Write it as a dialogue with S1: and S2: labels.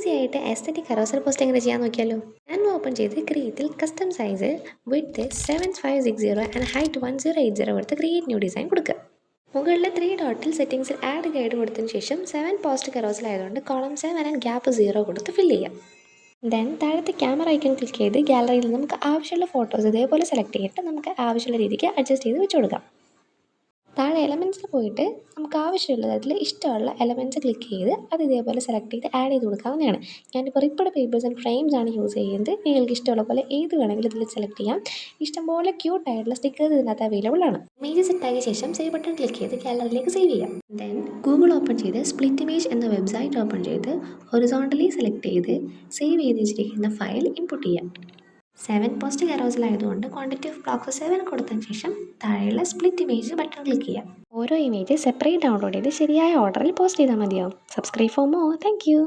S1: Easy ആയിട്ട് aesthetic കറോസൽ post എങ്ങനെ ചെയ്യാൻ നോക്കിയാലോ. ഞാൻ ഓപ്പൺ ചെയ്ത് ക്രിയേറ്റിൽ custom size width 7560 and height 1080 കൊടുത്ത് ക്രിയേറ്റ് ന്യൂ ഡിസൈൻ കൊടുക്കുക. മുകളിലെ 3 ഡോട്ടിൽ സെറ്റിംഗ്സിൽ ആഡ് ഗൈഡ് കൊടുത്തതിന് ശേഷം 7 പോസ്റ്റ് കറോസൽ ആയതുകൊണ്ട് കോളം 7 ആൻഡ് ഗ്യാപ്പ് 0 കൊടുത്ത് ഫില്ല് ചെയ്യാം. ദെൻ താഴത്തെ ക്യാമറ ഐക്കൺ ക്ലിക്ക് ചെയ്ത് ഗാലറിയിൽ നമുക്ക് ആവശ്യമുള്ള ഫോട്ടോസ് ഇതേപോലെ സെലക്ട് ചെയ്തിട്ട് നമുക്ക് ആവശ്യമുള്ള രീതിക്ക് അഡ്ജസ്റ്റ് ചെയ്ത് വെച്ച് കൊടുക്കാം. താഴെ എലമെൻറ്റ്സിൽ പോയിട്ട് നമുക്ക് ആവശ്യമുള്ള തരത്തിൽ ഇഷ്ടമുള്ള എലമെൻറ്റ്സ് ക്ലിക്ക് ചെയ്ത് അത് ഇതേപോലെ സെലക്ട് ചെയ്ത് ആഡ് ചെയ്ത് കൊടുക്കാവുന്നതാണ്. ഞാനിപ്പോൾ റിപ്പഡ് പേപ്പേഴ്സ് ആൻഡ് ഫ്രെയിംസ് ആണ് യൂസ് ചെയ്യുന്നത്. നിങ്ങൾക്ക് ഇഷ്ടമുള്ള പോലെ ഏത് വേണമെങ്കിലും ഇതിൽ സെലക്ട് ചെയ്യാം. ഇഷ്ടംപോലെ ക്യൂട്ടായിട്ടുള്ള സ്റ്റിക്കേഴ്സ് ഇതിനകത്ത് അവൈലബിൾ ആണ്. ഇമേജ് സെറ്റാക്കിയ ശേഷം സേവ് ബട്ടൺ ക്ലിക്ക് ചെയ്ത് ഗാലറിയിലേക്ക് സേവ് ചെയ്യാം. ദെൻ ഗൂഗിൾ ഓപ്പൺ ചെയ്ത് സ്പ്ലിറ്റ് ഇമേജ് എന്ന വെബ്സൈറ്റ് ഓപ്പൺ ചെയ്ത് ഹൊറിസോണ്ടലി സെലക്ട് ചെയ്ത് സേവ് ചെയ്ത് വെച്ചിരിക്കുന്ന ഫയൽ ഇൻപുട്ട് ചെയ്യാം. 7 പോസ്റ്റ് കറോസൽ ആയതുകൊണ്ട് ക്വാണ്ടിറ്റി ഓഫ് ബ്ലോക്സ് 7 കൊടുത്തതിന് ശേഷം താഴെയുള്ള സ്പ്ലിറ്റ് ഇമേജ് ബട്ടൺ ക്ലിക്ക് ചെയ്യാം. ഓരോ ഇമേജ് സെപ്പറേറ്റ് ഡൗൺലോഡ് ചെയ്ത് ശരിയായ ഓർഡറിൽ പോസ്റ്റ് ചെയ്താൽ മതിയാവും. Subscribe for more. Thank you.